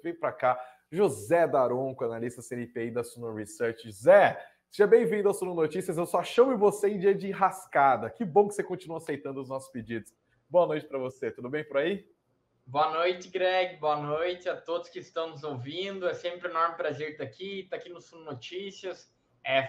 Vem para cá. José Daronco, analista CNPI da Suno Research. Zé, seja bem-vindo ao Suno Notícias. Eu só chamo você em dia de rascada. Que bom que você continua aceitando os nossos pedidos. Boa noite para você. Tudo bem por aí? Boa noite, Greg. Boa noite a todos que estão nos ouvindo. É sempre um enorme prazer estar aqui no Suno Notícias,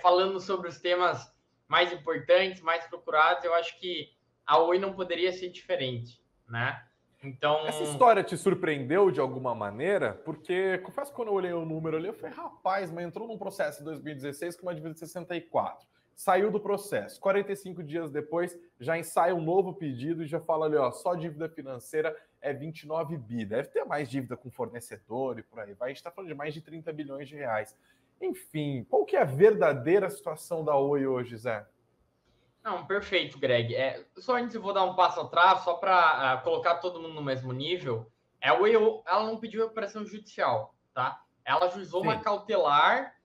falando sobre os temas mais importantes, mais procurados. Eu acho que a Oi não poderia ser diferente, né? Então, essa história te surpreendeu de alguma maneira? Porque, confesso que quando eu olhei o número ali, eu falei, rapaz, mas entrou num processo em 2016 com uma dívida de 64. Saiu do processo. 45 dias depois, já ensaia um novo pedido e já fala ali, ó, só dívida financeira é 29 bi. Deve ter mais dívida com fornecedor e por aí vai. A gente está falando de mais de 30 bilhões de reais. Enfim, qual que é a verdadeira situação da Oi hoje, Zé? não, perfeito, Greg. Só antes eu vou dar um passo atrás, só para colocar todo mundo no mesmo nível. A Oi, ela não pediu recuperação judicial, tá? Ela ajuizou uma cautelar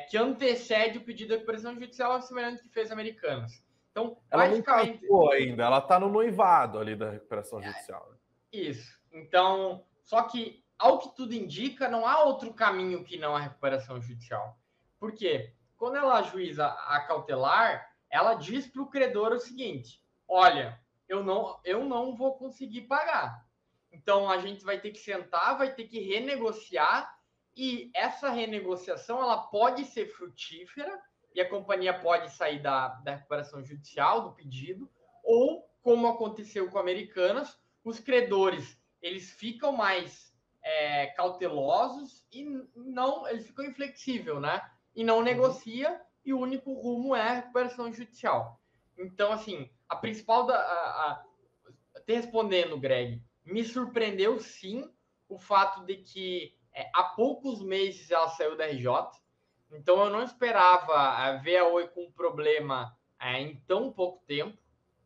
que antecede o pedido de recuperação judicial, semelhante ao que fez Americanas. Então, Ela vai não ficar casou ainda, ela está no noivado ali da recuperação judicial. Isso. Então, só que, ao que tudo indica, não há outro caminho que não a recuperação judicial. Por quê? Quando ela ajuiza a cautelar, ela diz para o credor o seguinte: olha, eu não vou conseguir pagar. Então, a gente vai ter que sentar, vai ter que renegociar, e essa renegociação ela pode ser frutífera, e a companhia pode sair da recuperação judicial, do pedido, ou, como aconteceu com Americanas, os credores eles ficam mais cautelosos e não, eles ficam inflexíveis, né? E não negocia, e o único rumo é a recuperação judicial. Então, assim, a principal te respondendo, Greg, me surpreendeu sim o fato de que há poucos meses ela saiu da RJ. Então eu não esperava ver a Oi com um problema em tão pouco tempo.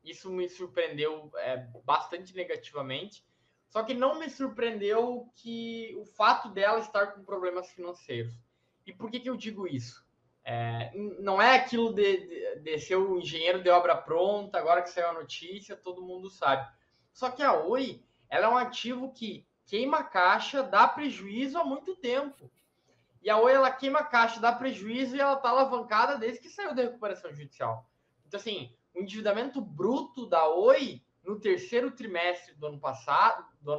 Isso me surpreendeu bastante negativamente. Só que não me surpreendeu que o fato dela estar com problemas financeiros. E por que eu digo isso? Não é aquilo de ser o engenheiro de obra pronta, agora que saiu a notícia, todo mundo sabe. Só que a Oi, ela é um ativo que queima a caixa, dá prejuízo há muito tempo. E a Oi, ela queima a caixa, dá prejuízo e ela está alavancada desde que saiu da recuperação judicial. Então, assim, o endividamento bruto da Oi no terceiro trimestre do ano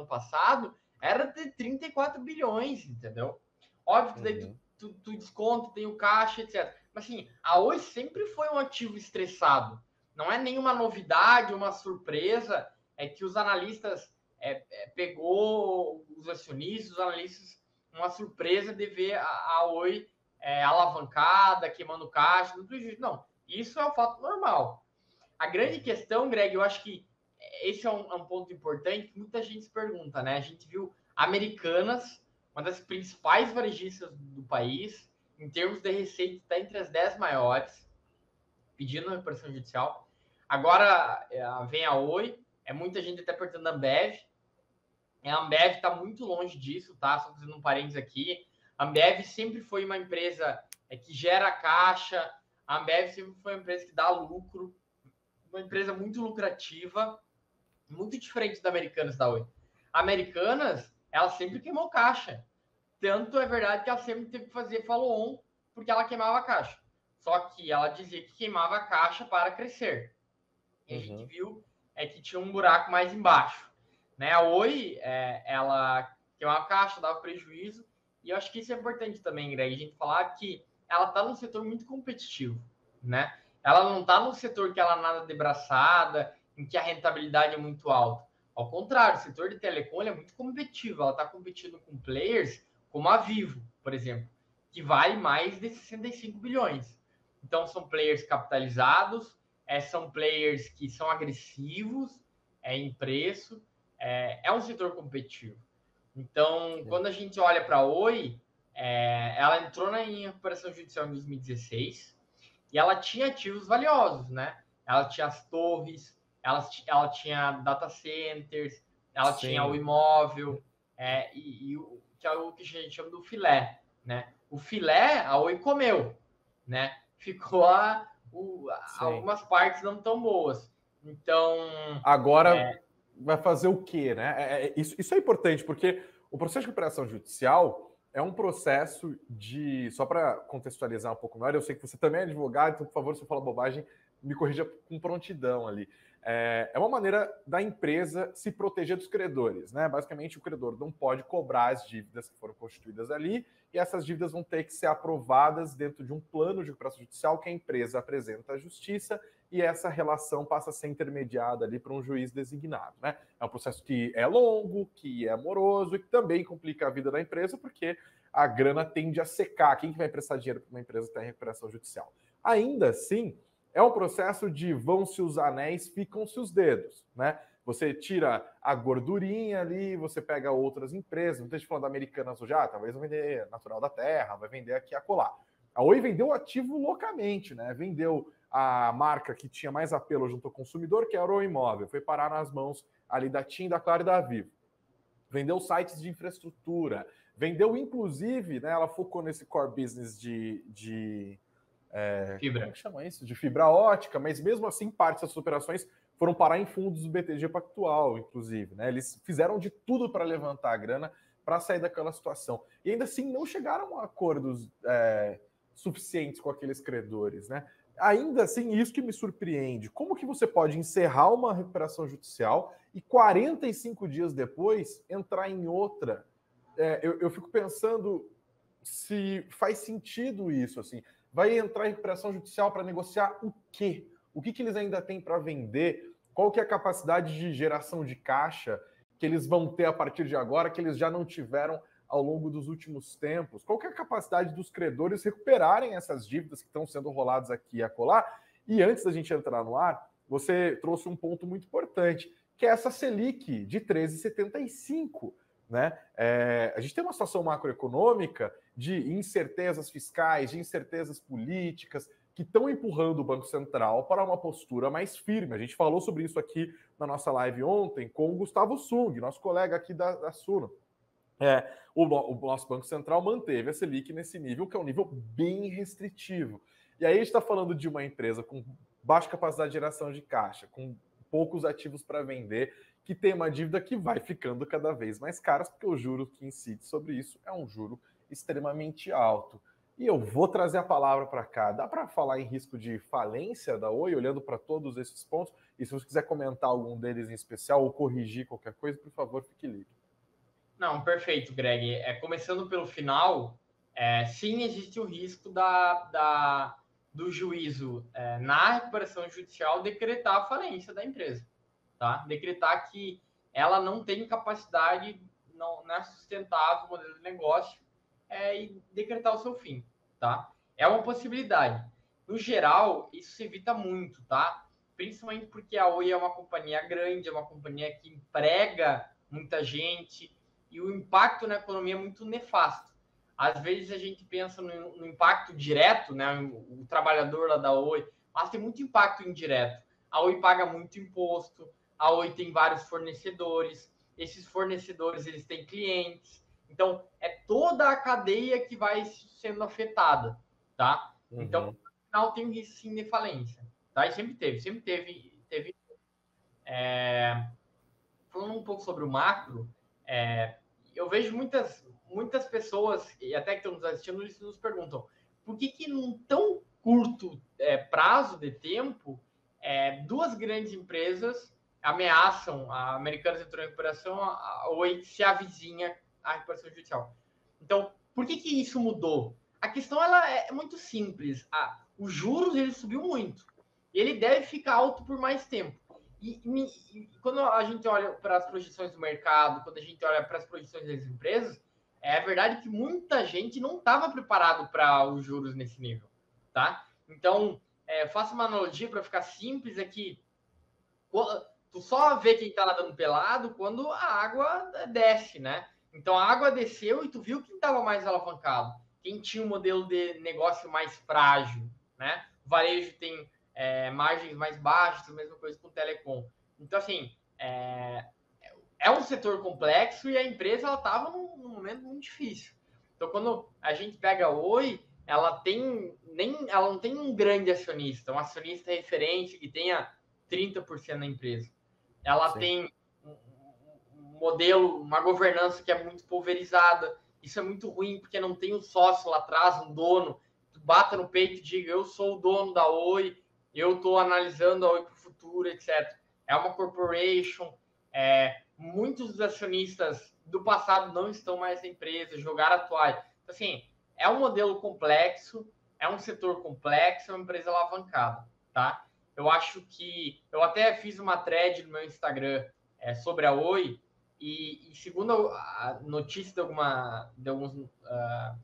passado era de 34 bilhões, entendeu? Óbvio que daí tu desconta, tem o caixa, etc. Mas, assim, a Oi sempre foi um ativo estressado. Não é nenhuma novidade, uma surpresa, é que os analistas pegou os acionistas, os analistas uma surpresa de ver a Oi alavancada, queimando caixa, no prejuízo. Não, isso é um fato normal. A grande questão, Greg, eu acho que esse é um ponto importante que muita gente se pergunta, né? A gente viu Americanas, uma das principais varejistas do país, em termos de receita, está entre as 10 maiores, pedindo recuperação judicial. Agora vem a Oi, muita gente até perguntando a Ambev. A Ambev está muito longe disso, tá? Só fazendo um parênteses aqui. A Ambev sempre foi uma empresa que gera caixa. A Ambev sempre foi uma empresa que dá lucro. Uma empresa muito lucrativa, muito diferente da Americanas da Oi. A Americanas, ela sempre queimou caixa. Tanto é verdade que ela sempre teve que fazer follow-on porque ela queimava caixa. Só que ela dizia que queimava a caixa para crescer. E a gente viu que tinha um buraco mais embaixo. Né? A Oi, ela queimava a caixa, dava prejuízo. E eu acho que isso é importante também, Greg, a gente falar que ela está num setor muito competitivo. Né? Ela não está num setor que ela nada de braçada, em que a rentabilidade é muito alta. Ao contrário, o setor de telecom é muito competitivo. Ela está competindo com players como a Vivo, por exemplo, que vale mais de 65 bilhões. Então, são players capitalizados, são players que são agressivos em preço, é um setor competitivo. Então, quando a gente olha para a Oi, ela entrou em recuperação judicial em 2016 e ela tinha ativos valiosos, né? Ela tinha as torres, ela tinha data centers, ela tinha o imóvel, que é o que a gente chama do filé, né? O filé, a Oi comeu, né? Ficou algumas partes não tão boas. Então. Agora vai fazer o quê, né? Isso é importante, porque O processo de recuperação judicial é um processo de... Só para contextualizar um pouco melhor, eu sei que você também é advogado, então, por favor, se eu falar bobagem, me corrija com prontidão ali. É uma maneira da empresa se proteger dos credores, né? Basicamente, o credor não pode cobrar as dívidas que foram constituídas ali, e essas dívidas vão ter que ser aprovadas dentro de um plano de recuperação judicial que a empresa apresenta à justiça, e essa relação passa a ser intermediada ali para um juiz designado, né? É um processo que é longo, que é moroso e que também complica a vida da empresa, porque a grana tende a secar. Quem que vai prestar dinheiro para uma empresa que está em recuperação judicial? Ainda assim, é um processo de vão-se os anéis, ficam-se os dedos, né? Você tira a gordurinha ali, você pega outras empresas, não estou falando da Americanas hoje, talvez vai vender Natural da Terra, vai vender aqui e acolá. A Oi vendeu ativo loucamente, né? Vendeu a marca que tinha mais apelo junto ao consumidor, que era o imóvel, foi parar nas mãos ali da TIM, da Claro e da Vivo. Vendeu sites de infraestrutura, vendeu inclusive, né? Ela focou nesse core business de fibra. Como que chama isso? De fibra ótica, mas mesmo assim, parte dessas operações foram parar em fundos do BTG Pactual, inclusive, né? Eles fizeram de tudo para levantar a grana para sair daquela situação. E ainda assim não chegaram a acordos suficientes com aqueles credores, né? Ainda assim, isso que me surpreende. Como que você pode encerrar uma recuperação judicial e 45 dias depois entrar em outra? Eu fico pensando se faz sentido isso, assim. Vai entrar em recuperação judicial para negociar o quê? O que eles ainda têm para vender? Qual que é a capacidade de geração de caixa que eles vão ter a partir de agora, que eles já não tiveram ao longo dos últimos tempos? Qual que é a capacidade dos credores recuperarem essas dívidas que estão sendo roladas aqui e acolá? E antes da gente entrar no ar, você trouxe um ponto muito importante, que é essa Selic de 13,75%. Né? A gente tem uma situação macroeconômica de incertezas fiscais, de incertezas políticas, que estão empurrando o Banco Central para uma postura mais firme. A gente falou sobre isso aqui na nossa live ontem com o Gustavo Sung, nosso colega aqui da Suno. O nosso Banco Central manteve a Selic nesse nível, que é um nível bem restritivo. E aí a gente está falando de uma empresa com baixa capacidade de geração de caixa, com poucos ativos para vender, que tem uma dívida que vai ficando cada vez mais cara, porque o juro que incide sobre isso é um juro extremamente alto. E eu vou trazer a palavra para cá. Dá para falar em risco de falência da Oi, olhando para todos esses pontos? E se você quiser comentar algum deles em especial ou corrigir qualquer coisa, por favor, fique livre. Não, perfeito, Greg. Começando pelo final, sim, existe o risco do juízo na recuperação judicial decretar a falência da empresa, tá? Decretar que ela não tem capacidade, não é sustentável o modelo de negócio e decretar o seu fim, tá? É uma possibilidade. No geral, isso se evita muito, tá? Principalmente porque a Oi é uma companhia grande, é uma companhia que emprega muita gente e o impacto na economia é muito nefasto. Às vezes a gente pensa no impacto direto, né? O trabalhador lá da Oi, mas tem muito impacto indireto. A Oi paga muito imposto, a Oi tem vários fornecedores, esses fornecedores eles têm clientes, então é toda a cadeia que vai sendo afetada, tá? Uhum. Então, no final tem um risco sim de falência, tá? E sempre teve. Falando um pouco sobre o macro, eu vejo muitas pessoas, e até que estão nos assistindo, eles nos perguntam por que num tão curto prazo de tempo, duas grandes empresas ameaçam, a Americanas entrou em recuperação, a Oi se avizinha à recuperação judicial. Então, por que isso mudou? A questão ela é muito simples. Os juros ele subiu muito. Ele deve ficar alto por mais tempo. E quando a gente olha para as projeções do mercado, quando a gente olha para as projeções das empresas, é verdade que muita gente não estava preparado para os juros nesse nível, tá? Então, faço uma analogia para ficar simples aqui. Tu só vê quem está nadando pelado quando a água desce, né? Então, a água desceu e tu viu quem estava mais alavancado. Quem tinha um modelo de negócio mais frágil, né? O varejo tem margens mais baixas, a mesma coisa com o telecom. Então, assim, é um setor complexo e a empresa ela estava num momento muito difícil. Então, quando a gente pega a Oi, ela não tem um grande acionista, um acionista referente que tenha 30% da empresa. Ela Sim. tem modelo, uma governança que é muito pulverizada. Isso é muito ruim, porque não tem um sócio lá atrás, um dono, que bata no peito e diga, eu sou o dono da Oi, eu estou analisando a Oi para o futuro, etc. É uma corporation, muitos dos acionistas do passado não estão mais na empresa, jogaram a toalha. Então, assim, é um modelo complexo, é um setor complexo, é uma empresa alavancada, tá? Eu acho que... Eu até fiz uma thread no meu Instagram sobre a Oi, e segundo a notícia de alguns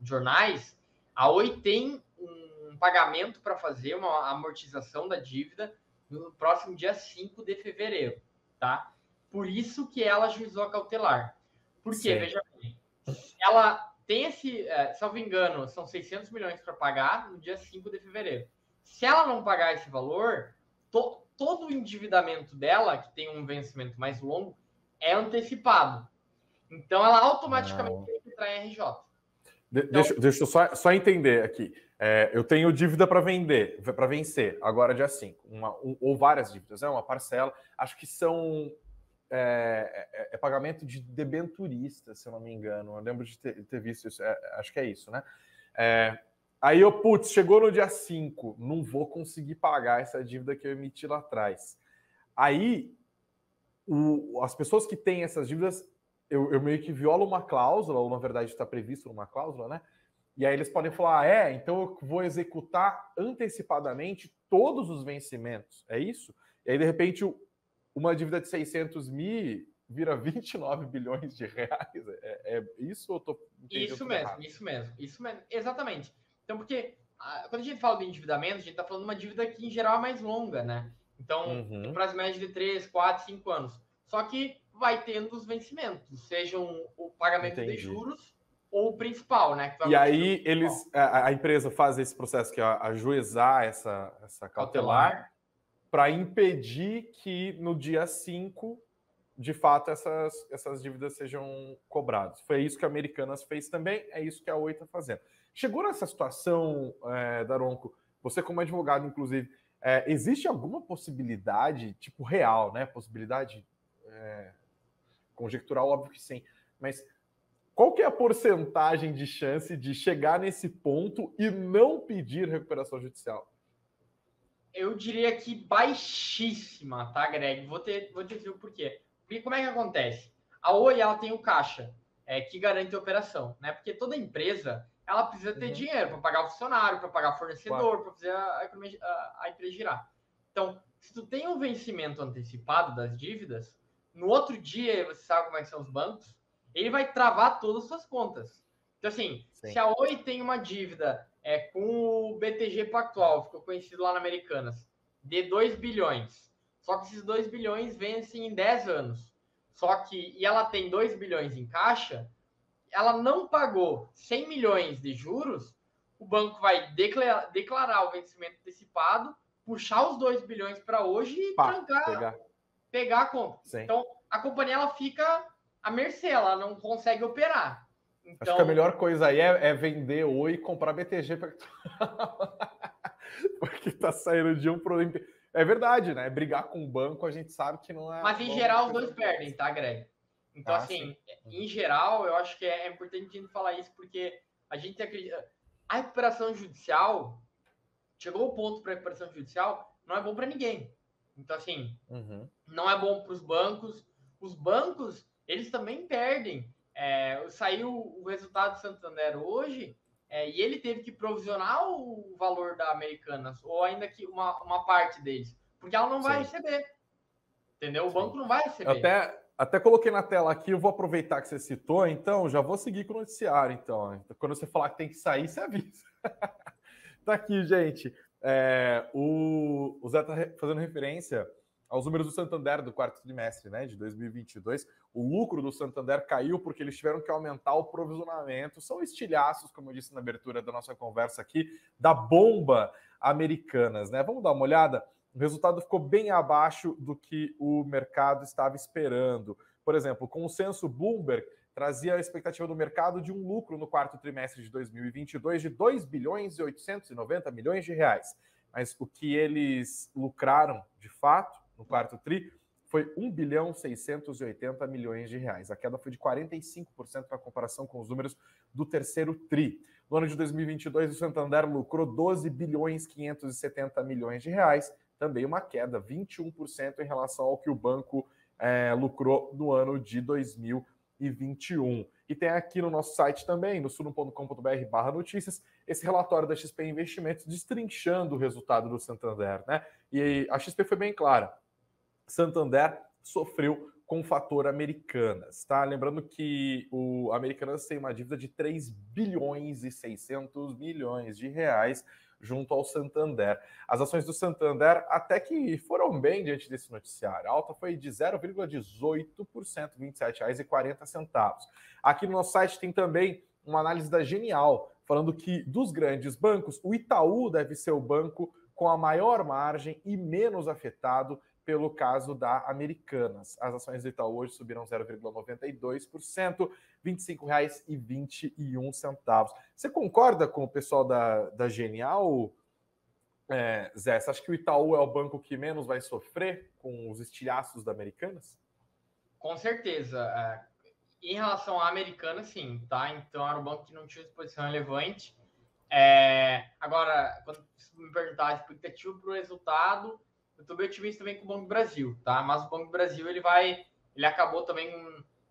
jornais, a Oi tem um pagamento para fazer, uma amortização da dívida no próximo dia 5 de fevereiro, tá? Por isso que ela ajuizou a cautelar. Por quê? Veja bem, ela tem esse, salvo engano, são 600 milhões para pagar no dia 5 de fevereiro. Se ela não pagar esse valor, todo o endividamento dela, que tem um vencimento mais longo, é antecipado. Então, ela automaticamente tem que entrar em RJ. Deixa eu só entender aqui. Eu tenho dívida para vender, para vencer, agora dia 5. Ou várias dívidas, uma parcela. Acho que são... pagamento de debenturista, se eu não me engano. Eu lembro de ter visto isso. Acho que é isso, né? Aí chegou no dia 5, não vou conseguir pagar essa dívida que eu emiti lá atrás. Aí, as pessoas que têm essas dívidas, eu meio que violo uma cláusula, ou na verdade está previsto uma cláusula, né? E aí eles podem falar, então eu vou executar antecipadamente todos os vencimentos. É isso? E aí, de repente, uma dívida de 600 mil vira 29 bilhões de reais. É isso ou eu estou entendendo? Isso mesmo. Exatamente. Então, porque quando a gente fala de endividamento, a gente está falando de uma dívida que, em geral, é mais longa, né? Então, tem prazo médio de 3, 4, 5 anos. Só que vai tendo os vencimentos, sejam o pagamento de juros ou o principal, né? E aí, a empresa faz esse processo que é ajuizar essa cautelar para impedir que no dia 5, de fato, essas dívidas sejam cobradas. Foi isso que a Americanas fez também, é isso que a Oi está fazendo. Chegou nessa situação, Daronco, você como advogado, inclusive, existe alguma possibilidade, tipo real, né? Possibilidade conjectural, óbvio que sim, mas qual que é a porcentagem de chance de chegar nesse ponto e não pedir recuperação judicial? Eu diria que baixíssima, tá, Greg? Vou te dizer o porquê. Porque como é que acontece? A Oi, ela tem o caixa, que garante a operação, né? Porque toda empresa, ela precisa ter dinheiro para pagar o funcionário, para pagar o fornecedor, para fazer a empresa girar. Então, se tu tem um vencimento antecipado das dívidas, no outro dia, você sabe como é que são os bancos, ele vai travar todas as suas contas. Então, assim, se a Oi tem uma dívida com o BTG Pactual, ficou conhecido lá na Americanas, de 2 bilhões. Só que esses 2 bilhões vencem em 10 anos. E ela tem 2 bilhões em caixa, ela não pagou 100 milhões de juros, o banco vai declarar o vencimento antecipado, puxar os 2 bilhões para hoje e pegar a conta. Sim. Então, a companhia ela fica à mercê, ela não consegue operar. Então, acho que a melhor coisa aí é vender Oi e comprar BTG porque tá saindo de um problema. É verdade, né? Brigar com o banco, a gente sabe que não é. Mas em geral os dois perdem, tá, Greg? Então, assim, em geral, eu acho que é importante a gente falar isso, porque a gente acredita. A recuperação judicial, chegou o ponto para a recuperação judicial, não é bom para ninguém. Então, assim, não é bom para os bancos. Os bancos, eles também perdem. Saiu o resultado do Santander hoje, e ele teve que provisionar o valor da Americanas, ou ainda que uma parte deles, porque ela não vai receber. Entendeu? O banco não vai receber. Até coloquei na tela aqui, eu vou aproveitar que você citou, então já vou seguir com o noticiário. Então, quando você falar que tem que sair, você avisa. Tá aqui, gente. O Zé está fazendo referência aos números do Santander do quarto trimestre, né, de 2022. O lucro do Santander caiu porque eles tiveram que aumentar o provisionamento. São estilhaços, como eu disse na abertura da nossa conversa aqui, da bomba Americanas, né? Vamos dar uma olhada? O resultado ficou bem abaixo do que o mercado estava esperando. Por exemplo, o consenso Bloomberg trazia a expectativa do mercado de um lucro no quarto trimestre de 2022 de 2 bilhões e 890 milhões de reais. Mas o que eles lucraram, de fato, no quarto tri, foi 1 bilhão 680 milhões de reais. A queda foi de 45% na comparação com os números do terceiro TRI. No ano de 2022, o Santander lucrou 12 bilhões 570 milhões de reais, também uma queda 21% em relação ao que o banco lucrou no ano de 2021. E tem aqui no nosso site também, no suno.com.br/notícias, esse relatório da XP Investimentos destrinchando o resultado do Santander, né? E a XP foi bem clara. Santander sofreu com o fator Americanas, tá? Lembrando que o Americanas tem uma dívida de 3 bilhões e 600 milhões de reais junto ao Santander. As ações do Santander até que foram bem diante desse noticiário. A alta foi de 0,18%, R$ 27,40. Aqui no nosso site tem também uma análise da Genial, falando que dos grandes bancos, o Itaú deve ser o banco com a maior margem e menos afetado pelo caso da Americanas. As ações do Itaú hoje subiram 0,92%, R$ 25,21. Você concorda com o pessoal da Genial, Zé? Você acha que o Itaú é o banco que menos vai sofrer com os estilhaços da Americanas? Com certeza. Em relação à Americanas, sim, tá? Então era um banco que não tinha exposição relevante. Agora, quando você me perguntar a expectativa para o resultado, eu estou bem otimista também com o Banco do Brasil, tá? Mas o Banco do Brasil, ele acabou também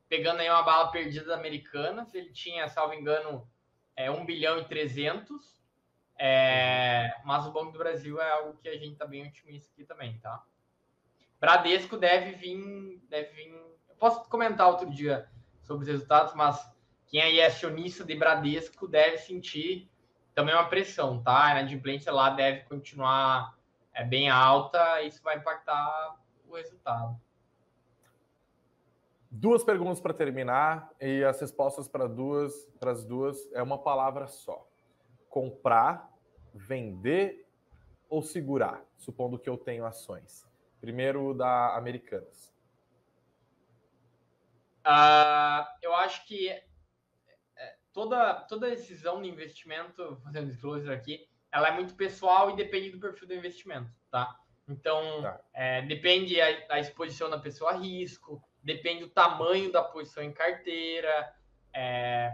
pegando aí uma bala perdida da Americanas. Ele tinha, salvo engano, 1 bilhão e 300. Mas o Banco do Brasil é algo que a gente está bem otimista aqui também, tá? Bradesco deve vir. Eu posso comentar outro dia sobre os resultados, mas quem aí é acionista de Bradesco deve sentir também uma pressão, tá? A inadimplência lá deve continuar bem alta, isso vai impactar o resultado. Duas perguntas para terminar, e as respostas para as duas é uma palavra só: comprar, vender ou segurar, supondo que eu tenho ações. Primeiro, da Americanas. Eu acho que toda decisão de investimento, fazendo disclosure aqui, ela é muito pessoal e depende do perfil do investimento, tá? Então, depende da exposição da pessoa a risco, depende do tamanho da posição em carteira.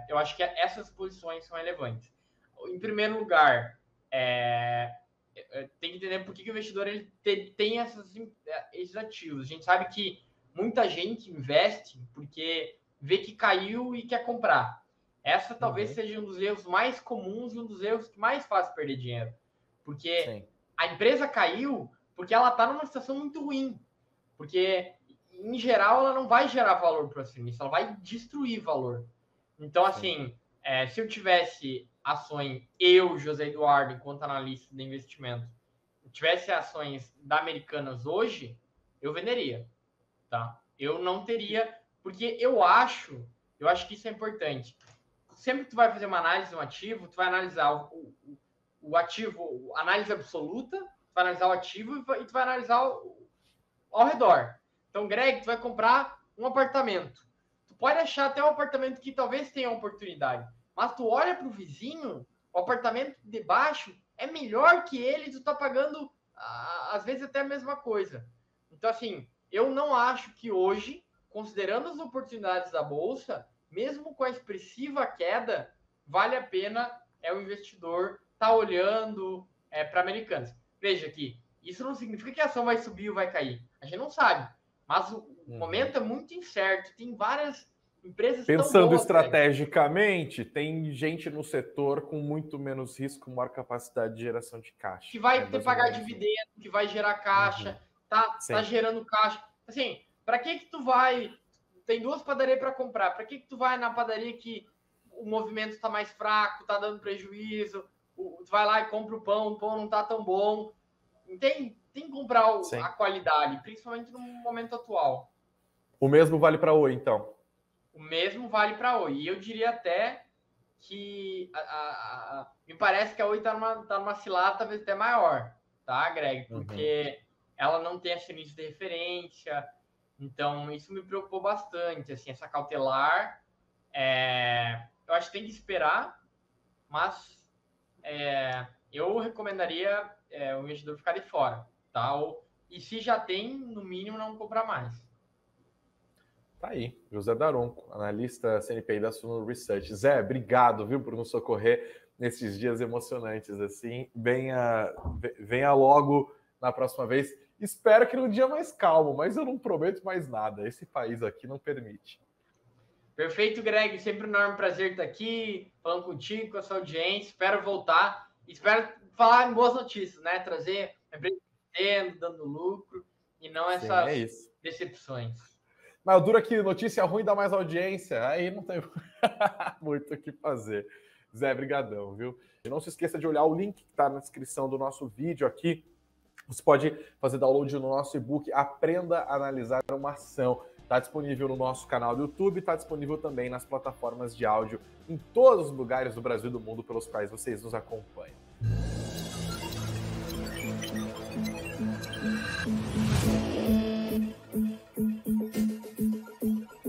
Eu acho que essas posições são relevantes. Em primeiro lugar, tem que entender por que o investidor ele tem esses ativos. A gente sabe que muita gente investe porque vê que caiu e quer comprar. Essa talvez seja um dos erros mais comuns e um dos erros que mais faz perder dinheiro. Porque a empresa caiu porque ela está numa situação muito ruim. Porque, em geral, ela não vai gerar valor para o acionista, ela vai destruir valor. Então, assim, se eu tivesse ações, José Eduardo, enquanto analista de investimento, tivesse ações da Americanas hoje, eu venderia, tá? Eu não teria, porque eu acho que isso é importante. Sempre que tu vai fazer uma análise de um ativo, tu vai analisar o ativo, análise absoluta, tu vai analisar o ativo e tu vai analisar ao redor. Então, Greg, tu vai comprar um apartamento. Tu pode achar até um apartamento que talvez tenha oportunidade, mas tu olha para o vizinho, o apartamento de baixo é melhor que ele, tu tá pagando, às vezes, até a mesma coisa. Então, assim, eu não acho que hoje, considerando as oportunidades da Bolsa, mesmo com a expressiva queda, vale a pena o investidor estar olhando para Americanas. Veja que isso não significa que a ação vai subir ou vai cair. A gente não sabe. Mas o momento é muito incerto. Tem várias empresas pensando tão boas, estrategicamente, tem gente no setor com muito menos risco, maior capacidade de geração de caixa. Que vai ter pagar dividendo, que vai gerar caixa, tá gerando caixa. Assim, para que tu vai... Tem duas padarias para comprar. Para que tu vai na padaria que o movimento está mais fraco, está dando prejuízo? Tu vai lá e compra o pão não está tão bom. Tem que comprar a qualidade, principalmente no momento atual. O mesmo vale para Oi, então? O mesmo vale para Oi. E eu diria até que me parece que a Oi está numa cilada talvez até maior, tá, Greg? Porque ela não tem acionista de referência. Então, isso me preocupou bastante, assim, essa cautelar. Eu acho que tem que esperar, mas eu recomendaria o investidor ficar de fora, tá? Ou e se já tem, no mínimo, não comprar mais. Tá aí, José Daronco, analista CNPI da Suno Research. Zé, obrigado, viu, por nos socorrer nesses dias emocionantes, assim. Venha logo na próxima vez. Espero que num dia mais calmo, mas eu não prometo mais nada. Esse país aqui não permite. Perfeito, Greg. Sempre um enorme prazer estar aqui, falando contigo, com a sua audiência. Espero voltar. Espero falar em boas notícias, né? Trazer a empresa dando lucro e não essas decepções. Mas dura que notícia ruim dá mais audiência, aí não tem muito o que fazer. Zé, brigadão, viu? E não se esqueça de olhar o link que está na descrição do nosso vídeo aqui. Você pode fazer download no nosso e-book Aprenda a Analisar uma Ação. Está disponível no nosso canal do YouTube, está disponível também nas plataformas de áudio em todos os lugares do Brasil e do mundo pelos quais vocês nos acompanham.